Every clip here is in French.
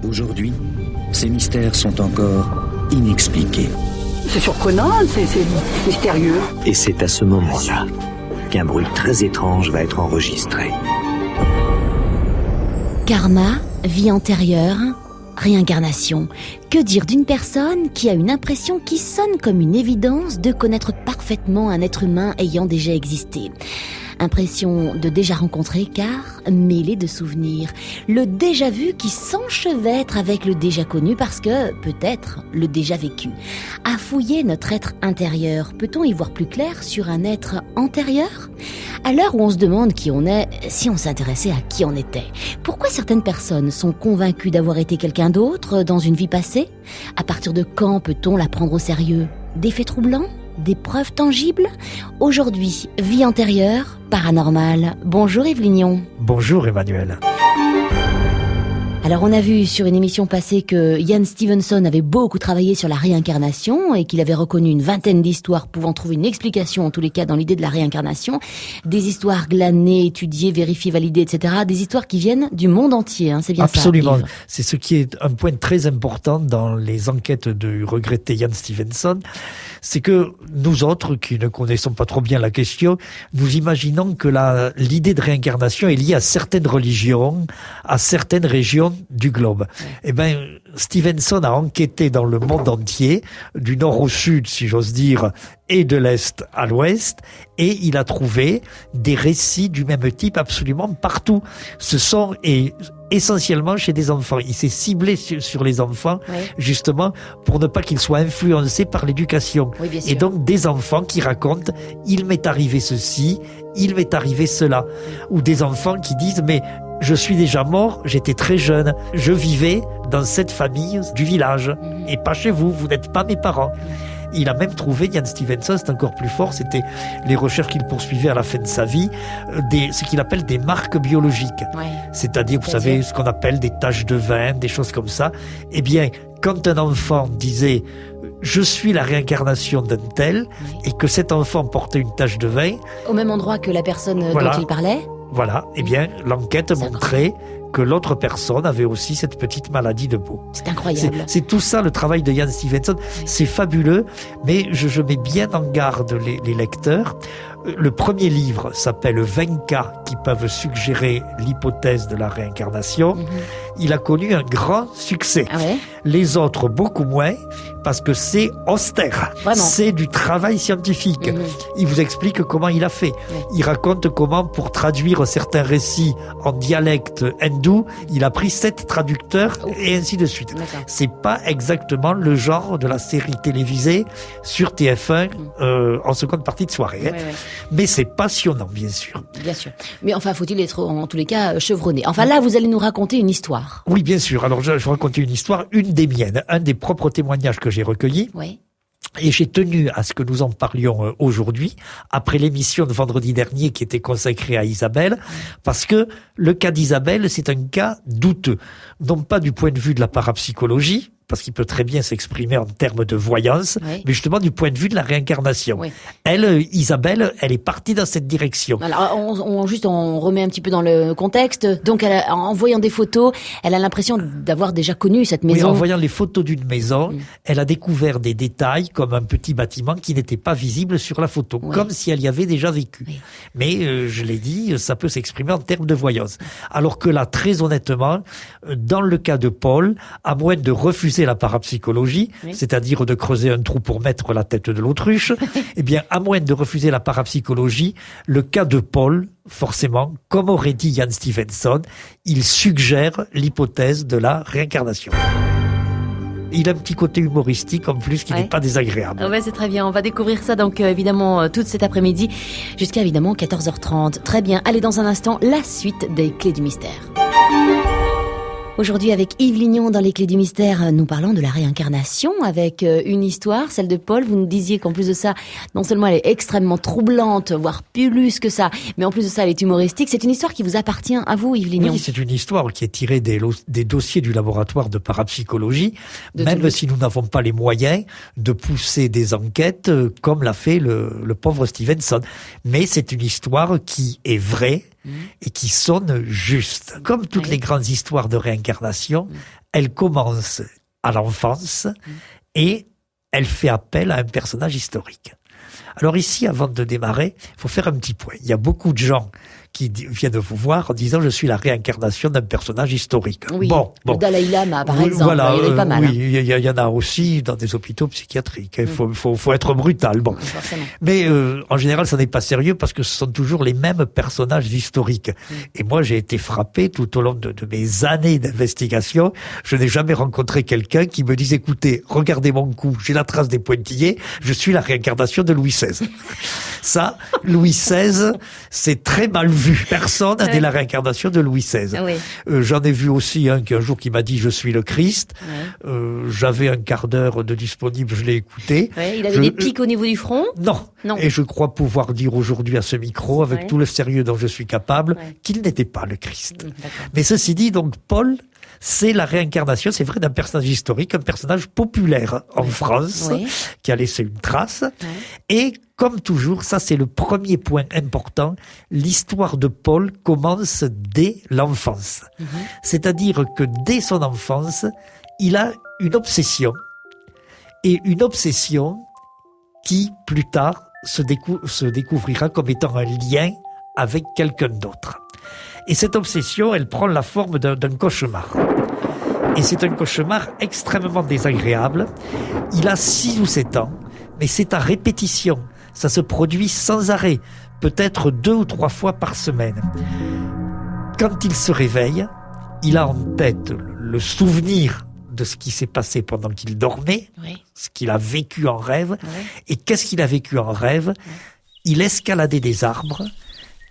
Aujourd'hui, ces mystères sont encore inexpliqués. C'est surprenant, c'est mystérieux. Et c'est à ce moment-là qu'un bruit très étrange va être enregistré. Karma, vie antérieure, réincarnation. Que dire d'une personne qui a une impression qui sonne comme une évidence de connaître parfaitement un être humain ayant déjà existé ? Impression de déjà rencontré car mêlée de souvenirs. Le déjà vu qui s'enchevêtre avec le déjà connu parce que, peut-être, le déjà vécu. À fouiller notre être intérieur, peut-on y voir plus clair sur un être antérieur ? À l'heure où on se demande qui on est, si on s'intéressait à qui on était. Pourquoi certaines personnes sont convaincues d'avoir été quelqu'un d'autre dans une vie passée ? À partir de quand peut-on la prendre au sérieux ? Des faits troublants ? Des preuves tangibles ? Aujourd'hui, vie antérieure, paranormale. Bonjour Yves Lignon. Bonjour Emmanuel. Alors on a vu sur une émission passée que Ian Stevenson avait beaucoup travaillé sur la réincarnation et qu'il avait reconnu une vingtaine d'histoires pouvant trouver une explication en tous les cas dans l'idée de la réincarnation. Des histoires glanées, étudiées, vérifiées, validées, etc. Des histoires qui viennent du monde entier, hein, c'est bien Absolument. ça. Absolument. C'est ce qui est un point très important dans les enquêtes du regretté Ian Stevenson. C'est que nous autres, qui ne connaissons pas trop bien la question, nous imaginons que l'idée de réincarnation est liée à certaines religions, à certaines régions du globe. Eh ben, Stevenson a enquêté dans le monde entier, du nord au sud, si j'ose dire, et de l'est à l'ouest, et il a trouvé des récits du même type absolument partout. Ce sont essentiellement chez des enfants. Il s'est ciblé sur les enfants, justement, pour ne pas qu'ils soient influencés par l'éducation. Oui, bien sûr. Et donc, des enfants qui racontent « il m'est arrivé ceci, il m'est arrivé cela ». Ou des enfants qui disent « mais je suis déjà mort, j'étais très jeune, je vivais dans cette famille du village, et pas chez vous, vous n'êtes pas mes parents ». Il a même trouvé, Ian Stevenson, c'est encore plus fort, c'était les recherches qu'il poursuivait à la fin de sa vie, ce qu'il appelle des marques biologiques. C'est-à-dire, vous savez, ce qu'on appelle des taches de vin, des choses comme ça. Eh bien, quand un enfant disait « je suis la réincarnation d'un tel », et que cet enfant portait une tache de vin... Au même endroit que la personne dont il parlait ? Voilà, eh bien, l'enquête montrait que l'autre personne avait aussi cette petite maladie de peau. C'est incroyable. C'est tout ça le travail de Ian Stevenson. C'est fabuleux, mais je mets bien en garde les lecteurs. Le premier livre s'appelle 20 cas qui peuvent suggérer l'hypothèse de la réincarnation. Il a connu un grand succès. Les autres, beaucoup moins, parce que c'est austère. Vraiment. C'est du travail scientifique. Il vous explique comment il a fait. Il raconte comment, pour traduire certains récits en dialecte hindou, il a pris 7 traducteurs et ainsi de suite. C'est pas exactement le genre de la série télévisée sur TF1 en seconde partie de soirée. Mais c'est passionnant, bien sûr. Bien sûr. Mais enfin, faut-il être, en tous les cas, chevronné. Enfin, là, vous allez nous raconter une histoire. Oui, bien sûr. Alors, je vais raconter une histoire, une des miennes, un des propres témoignages que j'ai recueillis. Et j'ai tenu à ce que nous en parlions aujourd'hui, après l'émission de vendredi dernier qui était consacrée à Isabelle, parce que le cas d'Isabelle, c'est un cas douteux. Non pas du point de vue de la parapsychologie, parce qu'il peut très bien s'exprimer en termes de voyance, mais justement du point de vue de la réincarnation. Elle, Isabelle, elle est partie dans cette direction. Alors, on remet un petit peu dans le contexte. Donc, en voyant des photos, elle a l'impression d'avoir déjà connu cette maison. Oui, en voyant les photos d'une maison, elle a découvert des détails comme un petit bâtiment qui n'était pas visible sur la photo, comme si elle y avait déjà vécu. Mais, je l'ai dit, ça peut s'exprimer en termes de voyance. Alors que là, très honnêtement, dans le cas de Paul, à moins de refuser la parapsychologie, c'est-à-dire de creuser un trou pour mettre la tête de l'autruche, eh bien, à moins de refuser la parapsychologie, le cas de Paul, forcément, comme aurait dit Ian Stevenson, il suggère l'hypothèse de la réincarnation. Il a un petit côté humoristique en plus qui n'est pas désagréable. C'est très bien, on va découvrir ça donc évidemment tout cet après-midi jusqu'à évidemment 14h30. Très bien, allez dans un instant, la suite des Clés du Mystère. Aujourd'hui, avec Yves Lignon dans les Clés du Mystère, nous parlons de la réincarnation avec une histoire, celle de Paul. Vous nous disiez qu'en plus de ça, non seulement elle est extrêmement troublante, voire plus que ça, mais en plus de ça, elle est humoristique. C'est une histoire qui vous appartient à vous, Yves Lignon. Oui, c'est une histoire qui est tirée des dossiers du laboratoire de parapsychologie, même si nous n'avons pas les moyens de pousser des enquêtes comme l'a fait le pauvre Stevenson. Mais c'est une histoire qui est vraie, et qui sonne juste. Comme toutes les grandes histoires de réincarnation, elle commence à l'enfance et elle fait appel à un personnage historique. Alors ici, avant de démarrer, il faut faire un petit point. Il y a beaucoup de gens qui viennent vous voir en disant « je suis la réincarnation d'un personnage historique ». Oui, Bon. le Dalai Lama, par exemple, voilà, il y en a pas mal. Oui, il y en a aussi dans des hôpitaux psychiatriques. Il faut être brutal. Bon. Forcément. Mais en général, ça n'est pas sérieux parce que ce sont toujours les mêmes personnages historiques. Et moi, j'ai été frappé tout au long de mes années d'investigation. Je n'ai jamais rencontré quelqu'un qui me dise « écoutez, regardez mon cou, j'ai la trace des pointillés, je suis la réincarnation de Louis XVI ». Ça, Louis XVI, c'est très mal vu. Personne n'est la réincarnation de Louis XVI. Oui. J'en ai vu aussi un jour qui m'a dit « je suis le Christ ». J'avais un quart d'heure de disponible, je l'ai écouté. Ouais, il avait des pics au niveau du front? Non. Et je crois pouvoir dire aujourd'hui à ce micro, avec tout le sérieux dont je suis capable, qu'il n'était pas le Christ. Mais ceci dit, donc Paul, c'est la réincarnation, c'est vrai, d'un personnage historique, un personnage populaire en France, qui a laissé une trace. Et comme toujours, ça c'est le premier point important, l'histoire de Paul commence dès l'enfance. C'est-à-dire que dès son enfance, il a une obsession. Et une obsession qui, plus tard, se découvrira comme étant un lien avec quelqu'un d'autre. Et cette obsession, elle prend la forme d'un cauchemar. Et c'est un cauchemar extrêmement désagréable. Il a 6 ou 7 ans, mais c'est à répétition. Ça se produit sans arrêt, peut-être 2 ou 3 fois par semaine. Quand il se réveille, il a en tête le souvenir de ce qui s'est passé pendant qu'il dormait, ce qu'il a vécu en rêve. Et qu'est-ce qu'il a vécu en rêve? Il escaladait des arbres,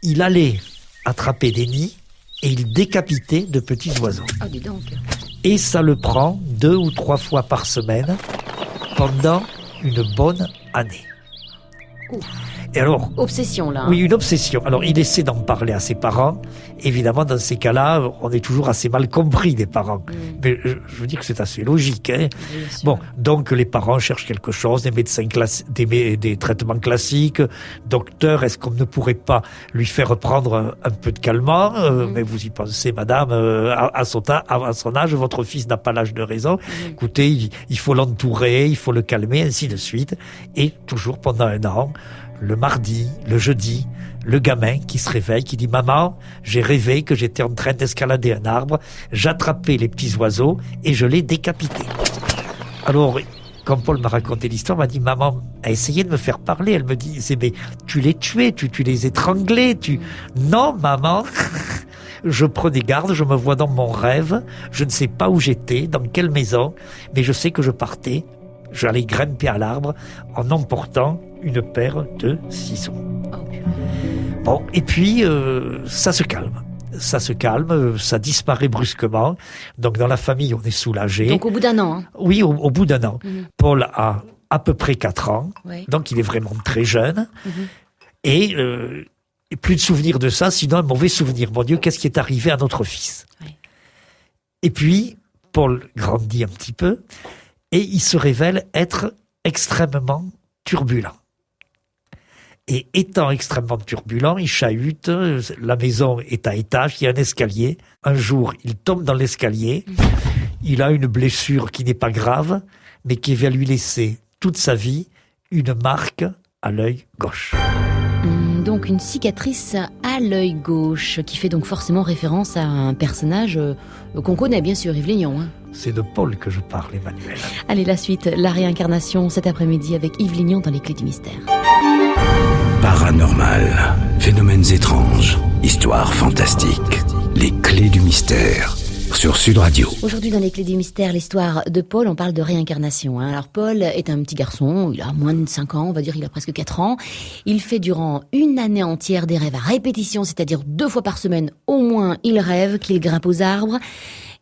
il allait attraper des nids et il décapitait de petits oiseaux. Oh, dis donc. Et ça le prend 2 ou 3 fois par semaine pendant une bonne année. Et alors, obsession là. Oui, une obsession. Alors il essaie d'en parler à ses parents. Évidemment, dans ces cas-là, on est toujours assez mal compris des parents. Mais je veux dire que c'est assez logique. Bon, donc les parents cherchent quelque chose, des médecins des traitements classiques. Docteur, est-ce qu'on ne pourrait pas lui faire prendre un peu de calmant? Mais vous y pensez, madame, à son âge, votre fils n'a pas l'âge de raison. Écoutez, il faut l'entourer, il faut le calmer, ainsi de suite. Et toujours pendant 1 an, le mardi, le jeudi, le gamin qui se réveille, qui dit « Maman, j'ai rêvé que j'étais en train d'escalader un arbre, j'attrapais les petits oiseaux et je les décapitais. » Alors, quand Paul m'a raconté l'histoire, il m'a dit « Maman a essayé de me faire parler. » Elle me dit « Mais tu les tuais, tu les étranglais, Non, maman !» Je prenais garde, je me vois dans mon rêve, je ne sais pas où j'étais, dans quelle maison, mais je sais que je partais. J'allais grimper à l'arbre en emportant une paire de ciseaux. Bon, et puis ça se calme. Ça disparaît brusquement. Donc dans la famille, on est soulagé. Donc au bout d'1 an. Oui, au bout d'1 an. Paul a à peu près 4 ans, donc il est vraiment très jeune. Et plus de souvenirs de ça, sinon un mauvais souvenir. Mon Dieu, qu'est-ce qui est arrivé à notre fils? Et puis, Paul grandit un petit peu. Et il se révèle être extrêmement turbulent. Et étant extrêmement turbulent, il chahute, la maison est à étage, il y a un escalier. Un jour, il tombe dans l'escalier, il a une blessure qui n'est pas grave, mais qui va lui laisser toute sa vie une marque à l'œil gauche. Donc une cicatrice à l'œil gauche, qui fait donc forcément référence à un personnage qu'on connaît bien sûr, Yves Lignon. C'est de Paul que je parle, Emmanuel. Allez, la suite, la réincarnation cet après-midi avec Yves Lignon dans les Clés du Mystère. Paranormal, phénomènes étranges, histoires fantastiques, les Clés du Mystère sur Sud Radio. Aujourd'hui dans les Clés du Mystère, l'histoire de Paul, on parle de réincarnation. Alors Paul est un petit garçon, il a moins de 5 ans, on va dire il a presque 4 ans. Il fait durant une année entière des rêves à répétition, c'est-à-dire 2 fois par semaine au moins il rêve qu'il grimpe aux arbres,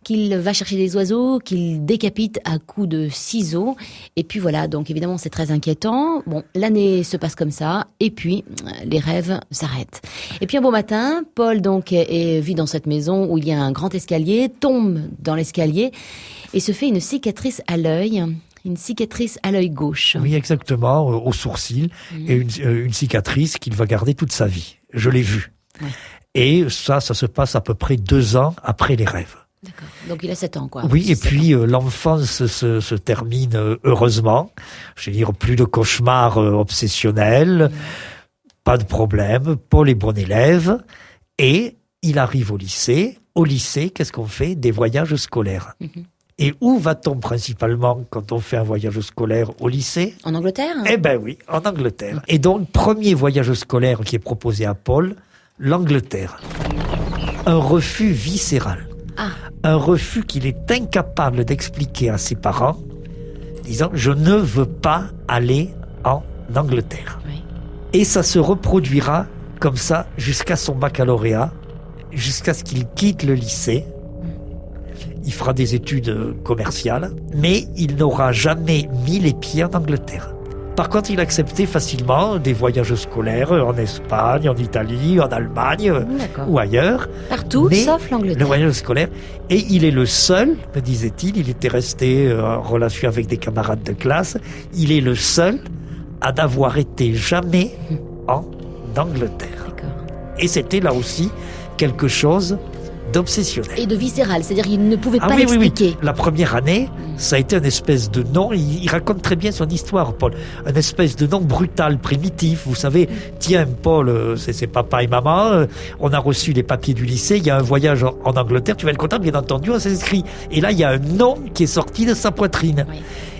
qu'il va chercher des oiseaux, qu'il décapite à coups de ciseaux. Et puis voilà, donc évidemment c'est très inquiétant. Bon, l'année se passe comme ça, et puis les rêves s'arrêtent. Et puis un beau matin, Paul donc vit dans cette maison où il y a un grand escalier, tombe dans l'escalier et se fait une cicatrice à l'œil. Une cicatrice à l'œil gauche. Oui, exactement, au sourcil, et une cicatrice qu'il va garder toute sa vie. Je l'ai vue. Et ça se passe à peu près 2 ans après les rêves. D'accord. Donc il a 7 ans, quoi. Oui, et puis l'enfance se termine heureusement. Je veux dire, plus de cauchemars obsessionnels, pas de problème. Paul est bon élève et il arrive au lycée. Au lycée, qu'est-ce qu'on fait? Des voyages scolaires. Et où va-t-on principalement quand on fait un voyage scolaire au lycée? En Angleterre? Eh ben oui, en Angleterre. Et donc, premier voyage scolaire qui est proposé à Paul, l'Angleterre. Un refus viscéral. Un refus qu'il est incapable d'expliquer à ses parents, disant « Je ne veux pas aller en Angleterre. Oui. » Et ça se reproduira comme ça jusqu'à son baccalauréat, jusqu'à ce qu'il quitte le lycée. Il fera des études commerciales, mais il n'aura jamais mis les pieds en Angleterre. Par contre, il acceptait facilement des voyages scolaires en Espagne, en Italie, en Allemagne ou ailleurs. Partout, sauf l'Angleterre. Le voyage scolaire. Et il est le seul, me disait-il, il était resté en relation avec des camarades de classe, il est le seul à n'avoir été jamais en Angleterre. D'accord. Et c'était là aussi quelque chose d'obsessionnel. Et de viscéral, c'est-à-dire qu'il ne pouvait pas oui, l'expliquer. Oui. La première année, ça a été une espèce de nom, il raconte très bien son histoire, Paul, une espèce de nom brutal, primitif, vous savez, tiens, Paul, c'est papa et maman, on a reçu les papiers du lycée, il y a un voyage en Angleterre, tu vas être content, bien entendu, on s'inscrit. Et là, il y a un nom qui est sorti de sa poitrine. Oui.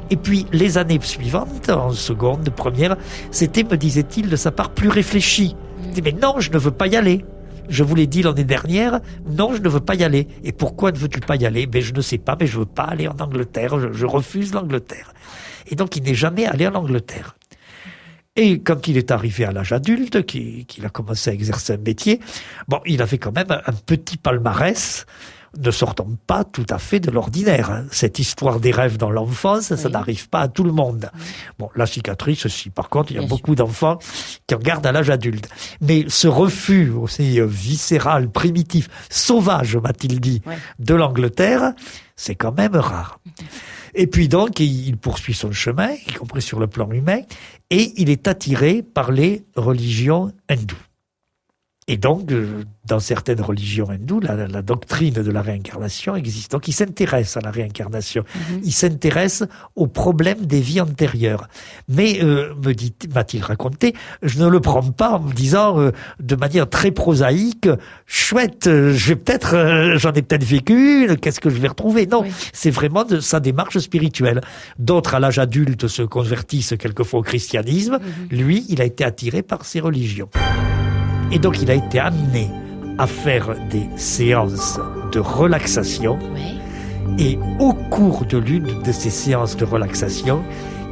Et puis, les années suivantes, en seconde, première, c'était, me disait-il, de sa part plus réfléchi. Il disait, mais non, je ne veux pas y aller. Je vous l'ai dit l'année dernière, non, je ne veux pas y aller. Et pourquoi ne veux-tu pas y aller? Je ne sais pas, mais je veux pas aller en Angleterre, je refuse l'Angleterre. Et donc, il n'est jamais allé en Angleterre. Et quand il est arrivé à l'âge adulte, qu'il a commencé à exercer un métier, il avait quand même un petit palmarès, ne sortant pas tout à fait de l'ordinaire. Cette histoire des rêves dans l'enfance, ça n'arrive pas à tout le monde. La cicatrice, si, par contre, il y a beaucoup d'enfants qui en gardent à l'âge adulte. Mais ce refus aussi viscéral, primitif, sauvage, m'a-t-il dit, de l'Angleterre, c'est quand même rare. Et puis donc, il poursuit son chemin, y compris sur le plan humain, et il est attiré par les religions hindoues. Et donc, dans certaines religions hindoues, la doctrine de la réincarnation existe. Donc, il s'intéresse à la réincarnation. Il s'intéresse aux problèmes des vies antérieures. Mais, m'a-t-il raconté, je ne le prends pas en me disant de manière très prosaïque, chouette, j'en ai peut-être vécu une, qu'est-ce que je vais retrouver? Non, c'est vraiment de sa démarche spirituelle. D'autres, à l'âge adulte, se convertissent quelquefois au christianisme. Lui, il a été attiré par ces religions. Et donc, il a été amené à faire des séances de relaxation. Et au cours de l'une de ces séances de relaxation,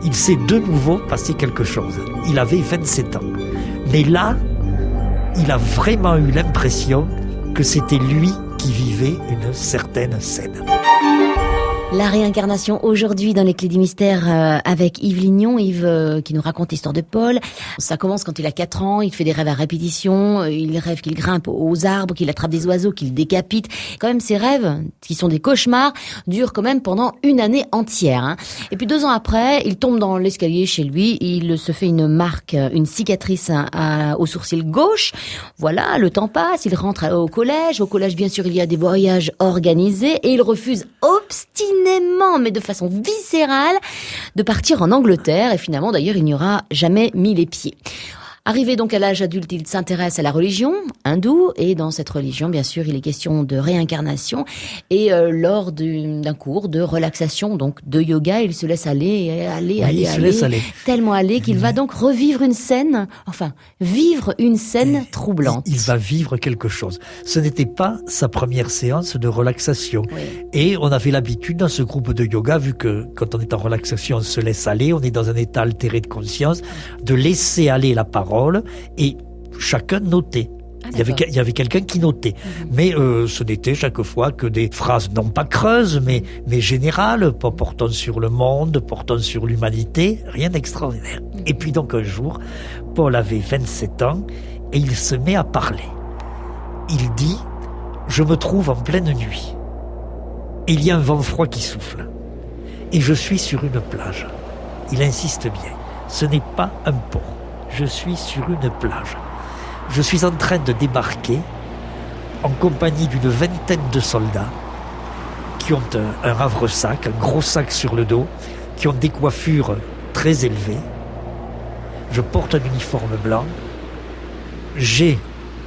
il s'est de nouveau passé quelque chose. Il avait 27 ans. Mais là, il a vraiment eu l'impression que c'était lui qui vivait une certaine scène. La réincarnation aujourd'hui dans les Clés du Mystère avec Yves Lignon, Yves qui nous raconte l'histoire de Paul. Ça commence quand il a 4 ans, il fait des rêves à répétition, il rêve qu'il grimpe aux arbres, qu'il attrape des oiseaux, qu'il décapite. Quand même ces rêves, qui sont des cauchemars, durent quand même pendant une année entière. Et puis 2 ans après, il tombe dans l'escalier chez lui, il se fait une marque, une cicatrice au sourcil gauche. Voilà, le temps passe, il rentre au collège. Au collège, bien sûr, il y a des voyages organisés et il refuse obstinément, mais de façon viscérale, de partir en Angleterre. Et finalement, d'ailleurs, il n'y aura jamais mis les pieds. Arrivé donc à l'âge adulte, il s'intéresse à la religion hindoue, et dans cette religion, bien sûr, il est question de réincarnation. Et lors d'un cours de relaxation, donc de yoga, il se laisse aller, tellement aller qu'il va donc revivre une scène, vivre une scène troublante. Il va vivre quelque chose. Ce n'était pas sa première séance de relaxation. Et on avait l'habitude dans ce groupe de yoga, vu que quand on est en relaxation, on se laisse aller, on est dans un état altéré de conscience, de laisser aller la parole. Et chacun notait. Il y avait quelqu'un qui notait. Mais ce n'était chaque fois que des phrases non pas creuses, mais générales, portant sur le monde, portant sur l'humanité, rien d'extraordinaire. Et puis donc un jour, Paul avait 27 ans et il se met à parler. Il dit « Je me trouve en pleine nuit. Il y a un vent froid qui souffle. Et je suis sur une plage. » Il insiste bien. Ce n'est pas un port. Je suis sur une plage. Je suis en train de débarquer en compagnie d'une vingtaine de soldats qui ont un havre-sac, un gros sac sur le dos, qui ont des coiffures très élevées. Je porte un uniforme blanc. J'ai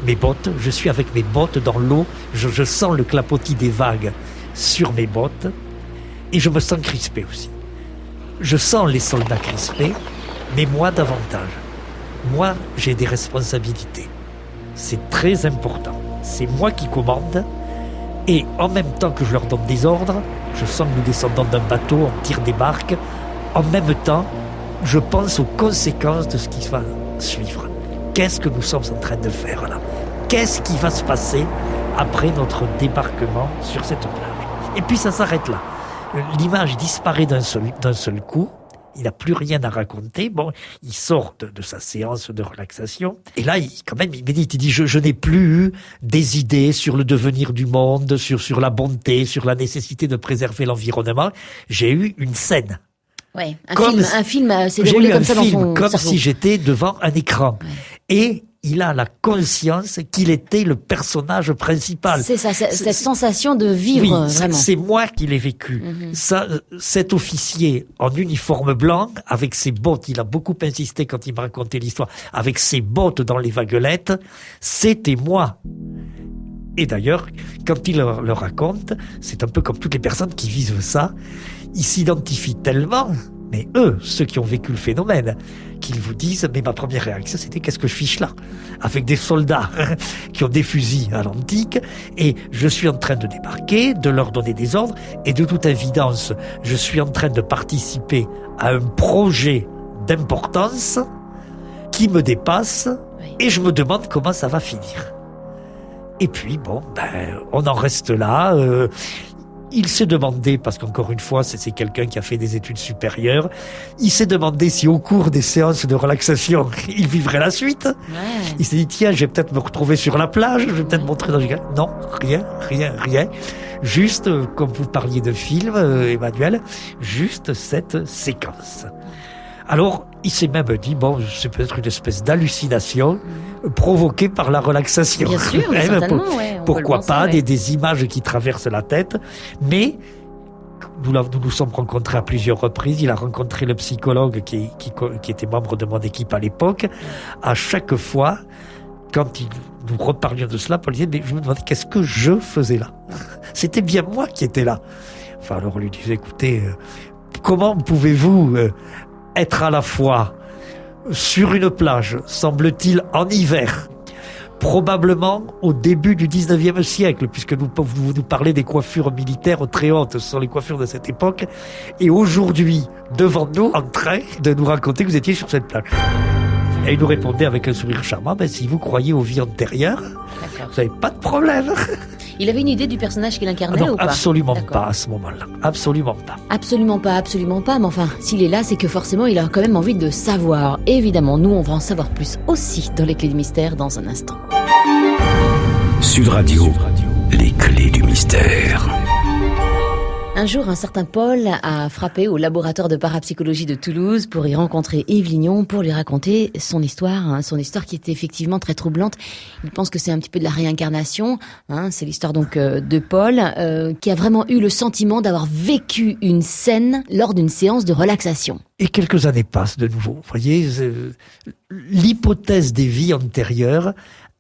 mes bottes. Je suis avec mes bottes dans l'eau. Je sens le clapotis des vagues sur mes bottes. Et je me sens crispé aussi. Je sens les soldats crispés, mais moi davantage. Moi, j'ai des responsabilités. C'est très important. C'est moi qui commande. Et en même temps que je leur donne des ordres, je sens que nous descendons d'un bateau, on tire des barques. En même temps, je pense aux conséquences de ce qui va suivre. Qu'est-ce que nous sommes en train de faire là? Qu'est-ce qui va se passer après notre débarquement sur cette plage? Et puis ça s'arrête là. L'image disparaît d'un seul coup. Il n'a plus rien à raconter. Bon, il sort de sa séance de relaxation. Et là, il médite. Il dit, je n'ai plus eu des idées sur le devenir du monde, sur la bonté, sur la nécessité de préserver l'environnement. J'ai eu une scène. Ouais, un film s'est déroulé comme ça dans son comme cerveau. si j'étais devant un écran. Ouais. Et il a la conscience qu'il était le personnage principal. C'est ça, cette sensation de vivre, oui, vraiment. C'est moi qui l'ai vécu. Cet officier en uniforme blanc, avec ses bottes, il a beaucoup insisté quand il me racontait l'histoire, avec ses bottes dans les vaguelettes, c'était moi. Et d'ailleurs, quand il le raconte, c'est un peu comme toutes les personnes qui vivent ça, ils s'identifient tellement, mais eux, ceux qui ont vécu le phénomène, qu'ils vous disent, mais ma première réaction, c'était qu'est-ce que je fiche là? Avec des soldats qui ont des fusils à l'antique, et je suis en train de débarquer, de leur donner des ordres, et de toute évidence, je suis en train de participer à un projet d'importance qui me dépasse, et je me demande comment ça va finir. Et puis, on en reste là. Il s'est demandé, parce qu'encore une fois, c'est quelqu'un qui a fait des études supérieures, il s'est demandé si au cours des séances de relaxation, il vivrait la suite. Ouais. Il s'est dit, tiens, je vais peut-être me retrouver sur la plage, je vais peut-être montrer dans le... Non, rien. Juste, comme vous parliez de film, Emmanuel, juste cette séquence. Alors, il s'est même dit, c'est peut-être une espèce d'hallucination provoquée par la relaxation. Bien sûr, certainement, pourquoi pas, des images qui traversent la tête. Mais nous nous sommes rencontrés à plusieurs reprises. Il a rencontré le psychologue qui était membre de mon équipe à l'époque. À chaque fois, quand nous reparlions de cela, Paul disait, mais je me demandais qu'est-ce que je faisais là. C'était bien moi qui étais là. Enfin, alors on lui disait, écoutez, comment pouvez-vous être à la fois sur une plage, semble-t-il, en hiver, probablement au début du 19e siècle, puisque vous nous parlez des coiffures militaires très hautes, ce sont les coiffures de cette époque, et aujourd'hui, devant nous, en train de nous raconter que vous étiez sur cette plage. Et il nous répondait avec un sourire charmant, si vous croyez aux vies antérieures, vous n'avez pas de problème. Il avait une idée du personnage qu'il incarnait ou pas? Absolument pas à ce moment-là. Absolument pas. Absolument pas. Mais enfin, s'il est là, c'est que forcément, il a quand même envie de savoir. Et évidemment, nous, on va en savoir plus aussi dans les Clés du Mystère dans un instant. Sud Radio, les Clés du Mystère. Un jour, un certain Paul a frappé au laboratoire de parapsychologie de Toulouse pour y rencontrer Yves Lignon pour lui raconter son histoire qui était effectivement très troublante. Il pense que c'est un petit peu de la réincarnation. C'est l'histoire donc de Paul qui a vraiment eu le sentiment d'avoir vécu une scène lors d'une séance de relaxation. Et quelques années passent de nouveau. Vous voyez, l'hypothèse des vies antérieures,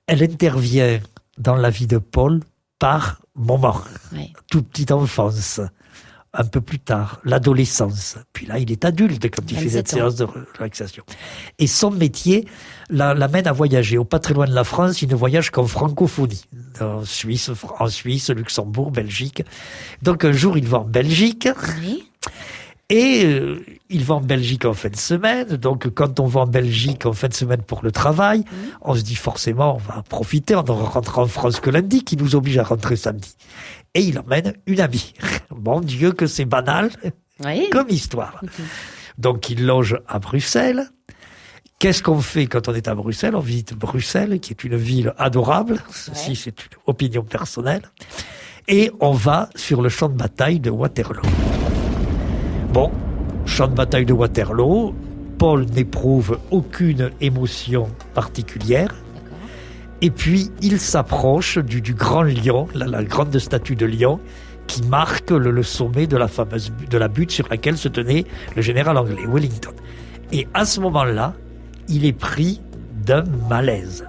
elle intervient dans la vie de Paul par moment. Oui. Toute petite enfance. Un peu plus tard, l'adolescence. Puis là, il est adulte quand il fait cette séance de relaxation. Et son métier l'amène à voyager. Au pas très loin de la France, il ne voyage qu'en francophonie. En Suisse, Luxembourg, Belgique. Donc un jour, il va en Belgique. Oui. Et il va en Belgique en fin de semaine. Donc quand on va en Belgique en fin de semaine pour le travail, on se dit forcément, on va profiter, on ne rentre en France que lundi, qui nous oblige à rentrer samedi. Et il emmène une amie. Mon Dieu, que c'est banal comme histoire. Donc il loge à Bruxelles. Qu'est-ce qu'on fait quand on est à Bruxelles? On visite Bruxelles, qui est une ville adorable. Ceci, c'est une opinion personnelle. Et on va sur le champ de bataille de Waterloo. Bon, champ de bataille de Waterloo, Paul n'éprouve aucune émotion particulière. Et puis, il s'approche du grand lion, la grande statue de lion, qui marque le sommet de la butte sur laquelle se tenait le général anglais, Wellington. Et à ce moment-là, il est pris d'un malaise.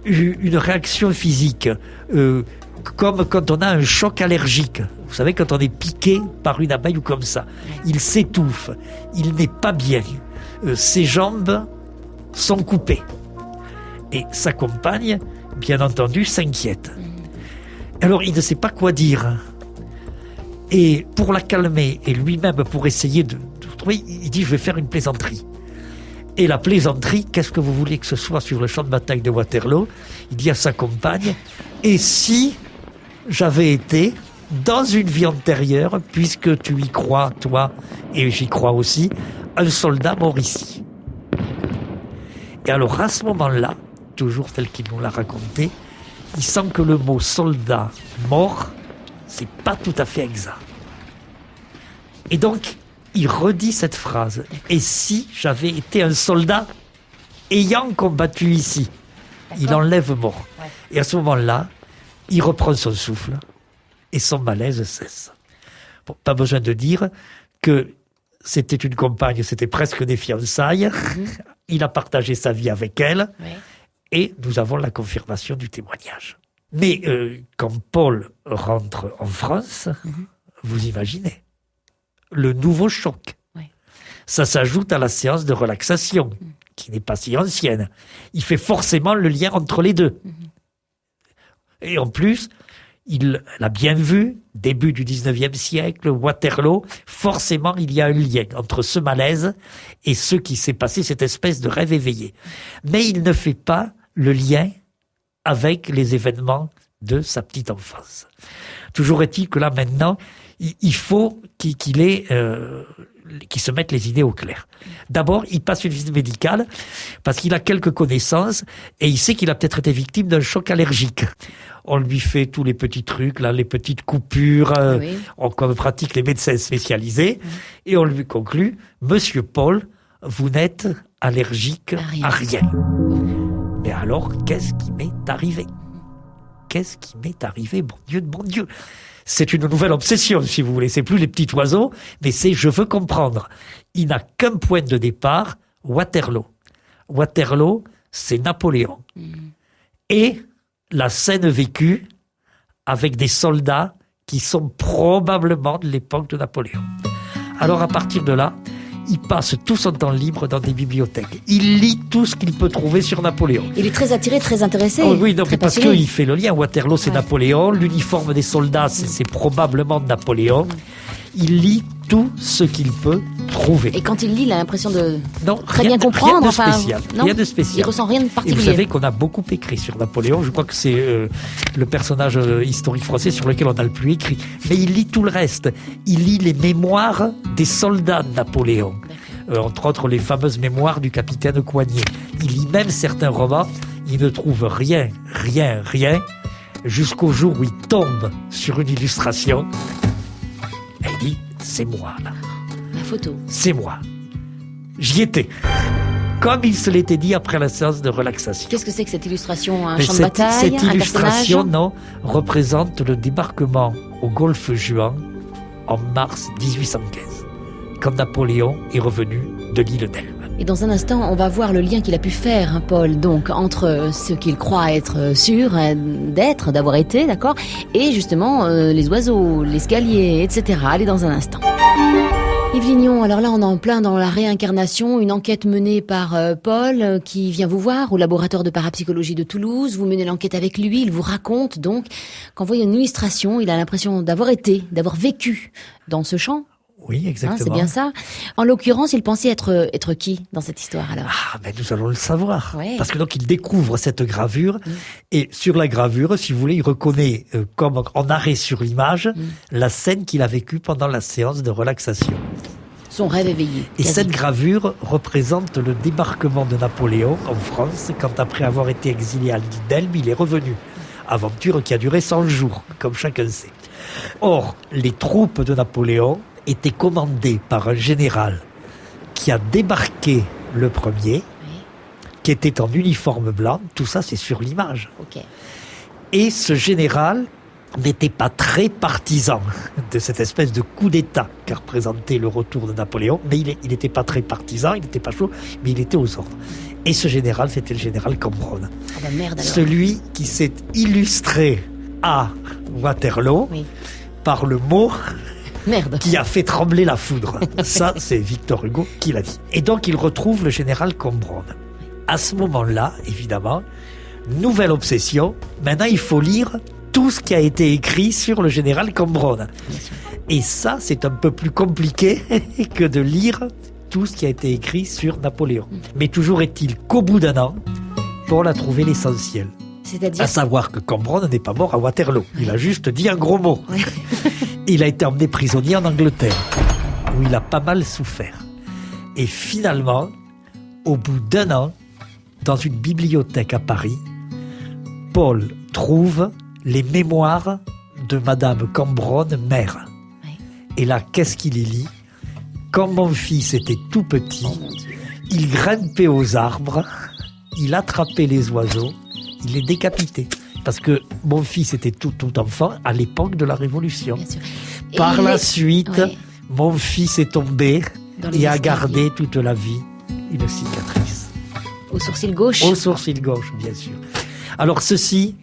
Une réaction physique, comme quand on a un choc allergique. Vous savez, quand on est piqué par une abeille ou comme ça. Il s'étouffe, il n'est pas bien. Ses jambes sont coupées. Et sa compagne, bien entendu, s'inquiète. Alors, il ne sait pas quoi dire. Et pour la calmer, et lui-même pour essayer de trouver, il dit, je vais faire une plaisanterie. Et la plaisanterie, qu'est-ce que vous voulez que ce soit sur le champ de bataille de Waterloo? Il dit à sa compagne, et si j'avais été dans une vie antérieure, puisque tu y crois, toi, et j'y crois aussi, un soldat mort ici. Et alors à ce moment-là, toujours tel qu'il nous l'a raconté, il sent que le mot soldat mort, c'est pas tout à fait exact. Et donc, il redit cette phrase. Et si j'avais été un soldat ayant combattu ici? Il enlève mort. Ouais. Et à ce moment-là, il reprend son souffle et son malaise cesse. Bon, pas besoin de dire que c'était une compagne, c'était presque des fiançailles. Il a partagé sa vie avec elle. Ouais. Et nous avons la confirmation du témoignage. Mais quand Paul rentre en France, vous imaginez le nouveau choc. Ouais. Ça s'ajoute à la séance de relaxation, qui n'est pas si ancienne. Il fait forcément le lien entre les deux. Et en plus, il l'a bien vu, début du 19e siècle, Waterloo, forcément il y a un lien entre ce malaise et ce qui s'est passé, cette espèce de rêve éveillé. Mais il ne fait pas le lien avec les événements de sa petite enfance. Toujours est-il que là maintenant, il faut qu'il se mette les idées au clair. D'abord, il passe une visite médicale parce qu'il a quelques connaissances et il sait qu'il a peut-être été victime d'un choc allergique. On lui fait tous les petits trucs, là, les petites coupures, comme pratiquent les médecins spécialisés, et on lui conclut, Monsieur Paul, vous n'êtes allergique à rien. Mais alors, qu'est-ce qui m'est arrivé? Qu'est-ce qui m'est arrivé, bon Dieu de bon Dieu? C'est une nouvelle obsession, si vous voulez. C'est plus les petits oiseaux, mais c'est je veux comprendre. Il n'a qu'un point de départ, Waterloo. Waterloo, c'est Napoléon. Et la scène vécue avec des soldats qui sont probablement de l'époque de Napoléon. Alors à partir de là, il passe tout son temps libre dans des bibliothèques. Il lit tout ce qu'il peut trouver sur Napoléon. Il est très attiré, très intéressé. Oh oui, non, mais parce qu'il fait le lien. Waterloo, c'est Napoléon. L'uniforme des soldats, c'est probablement Napoléon. Il lit tout ce qu'il peut trouver. Et quand il lit, il a l'impression de très bien comprendre. Rien de spécial. Il ressent rien de particulier. Et vous savez qu'on a beaucoup écrit sur Napoléon. Je crois que c'est le personnage historique français sur lequel on a le plus écrit. Mais il lit tout le reste. Il lit les mémoires des soldats de Napoléon. Entre autres, les fameuses mémoires du capitaine Coignet. Il lit même certains romans. Il ne trouve rien, jusqu'au jour où il tombe sur une illustration. Elle dit, c'est moi, là. La photo. C'est moi. J'y étais. Comme il se l'était dit après la séance de relaxation. Qu'est-ce que c'est que cette illustration? Un champ de bataille? Cette illustration, représente le débarquement au golfe Juan en mars 1815, quand Napoléon est revenu de l'île d'Elbe. Et dans un instant, on va voir le lien qu'il a pu faire, Paul, donc, entre ce qu'il croit être sûr d'être, d'avoir été, d'accord, et justement les oiseaux, l'escalier, etc. Allez, dans un instant. Yves Lignon, alors là, on est en plein dans la réincarnation, une enquête menée par Paul, qui vient vous voir au laboratoire de parapsychologie de Toulouse. Vous menez l'enquête avec lui, il vous raconte donc qu'en voyant une illustration, il a l'impression d'avoir été, d'avoir vécu dans ce champ. Oui, exactement. C'est bien ça. En l'occurrence, il pensait être qui dans cette histoire alors? Ben nous allons le savoir. Ouais. Parce que donc il découvre cette gravure et sur la gravure, si vous voulez, il reconnaît comme en arrêt sur l'image la scène qu'il a vécue pendant la séance de relaxation. Son rêve éveillé. Et cette gravure représente le débarquement de Napoléon en France quand après avoir été exilé à l'île d'Elbe, il est revenu. Aventure qui a duré 100 jours, comme chacun sait. Or, les troupes de Napoléon était commandé par un général qui a débarqué le premier, qui était en uniforme blanc. Tout ça, c'est sur l'image. Ok. Et ce général n'était pas très partisan de cette espèce de coup d'État qu'a représenté le retour de Napoléon, mais il n'était pas très partisan, il n'était pas chaud, mais il était aux ordres. Et ce général, c'était le général Cambronne. Ah bah merde alors. Celui qui s'est illustré à Waterloo par le mot Merde. qui a fait trembler la foudre. Ça, c'est Victor Hugo qui l'a dit. Et donc, il retrouve le général Cambronne. À ce moment-là, évidemment, nouvelle obsession. Maintenant, il faut lire tout ce qui a été écrit sur le général Cambronne. Et ça, c'est un peu plus compliqué que de lire tout ce qui a été écrit sur Napoléon. Mais toujours est-il qu'au bout d'un an, Paul a trouvé l'essentiel. C'est-à-dire À savoir que Cambronne n'est pas mort à Waterloo. Il a juste dit un gros mot. Il a été emmené prisonnier en Angleterre, où il a pas mal souffert. Et finalement, au bout d'un an, dans une bibliothèque à Paris, Paul trouve les mémoires de Madame Cambronne, mère. Et là, qu'est-ce qu'il y lit ? Quand mon fils était tout petit, il grimpait aux arbres, il attrapait les oiseaux, il les décapitait. Parce que mon fils était tout enfant à l'époque de la Révolution. Bien sûr. Et Par la suite, Ouais. mon fils est tombé Dans les et a escaliers. gardé toute la vie une cicatrice. Au sourcil gauche. Au sourcil gauche, bien sûr. Alors ceci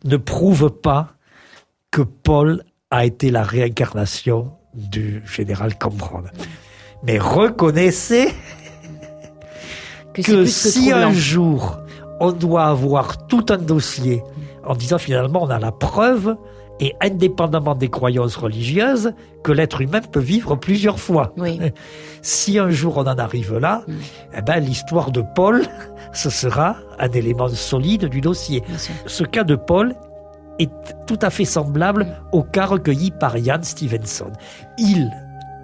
ne prouve pas que Paul a été la réincarnation du général Cambronne. Mais reconnaissez que c'est que plus si troublant. un jour on doit avoir tout un dossier en disant finalement on a la preuve, et indépendamment des croyances religieuses, que l'être humain peut vivre plusieurs fois. Oui. Si un jour on en arrive là, eh ben, l'histoire de Paul, ce sera un élément solide du dossier. Bien sûr. Ce cas de Paul est tout à fait semblable au cas recueilli par Ian Stevenson. Il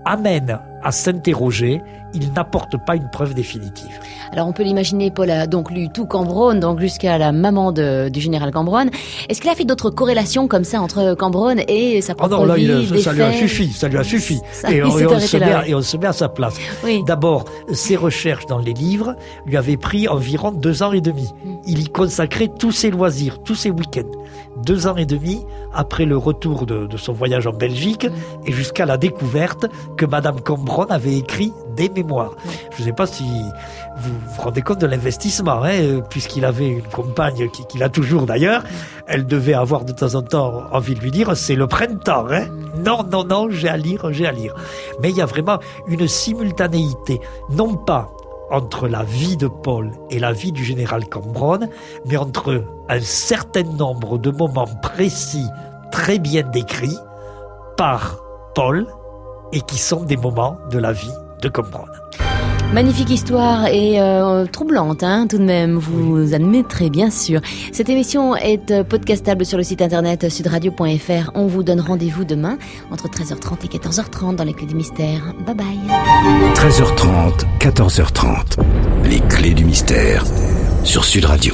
amène à s'interroger, il n'apporte pas une preuve définitive. Alors on peut l'imaginer, Paul a donc lu tout Cambronne, donc jusqu'à la maman du général Cambronne. Est-ce qu'il a fait d'autres corrélations comme ça entre Cambronne et sa Oh propre non, là, vie, des ça lui a faits suffi, ça lui a suffi. Ça, Et il on s'est arrêté se là, met, et on se met à sa place. Oui. D'abord, ses recherches dans les livres lui avaient pris environ 2 ans et demi. Il y consacrait tous ses loisirs, tous ses week-ends. 2 ans et demi après le retour de son voyage en Belgique et jusqu'à la découverte que Madame Cambronne avait écrit des mémoires. Je ne sais pas si vous vous rendez compte de l'investissement, puisqu'il avait une compagne qu'il a toujours d'ailleurs. Elle devait avoir de temps en temps envie de lui dire c'est le printemps. Non, j'ai à lire. Mais il y a vraiment une simultanéité, non pas entre la vie de Paul et la vie du général Cambronne, mais entre un certain nombre de moments précis, très bien décrits par Paul, et qui sont des moments de la vie de Cambronne. Magnifique histoire et troublante, tout de même, vous admettrez bien sûr. Cette émission est podcastable sur le site internet sudradio.fr. On vous donne rendez-vous demain entre 13h30 et 14h30 dans les Clés du Mystère. Bye bye. 13h30, 14h30. Les Clés du Mystère sur Sud Radio.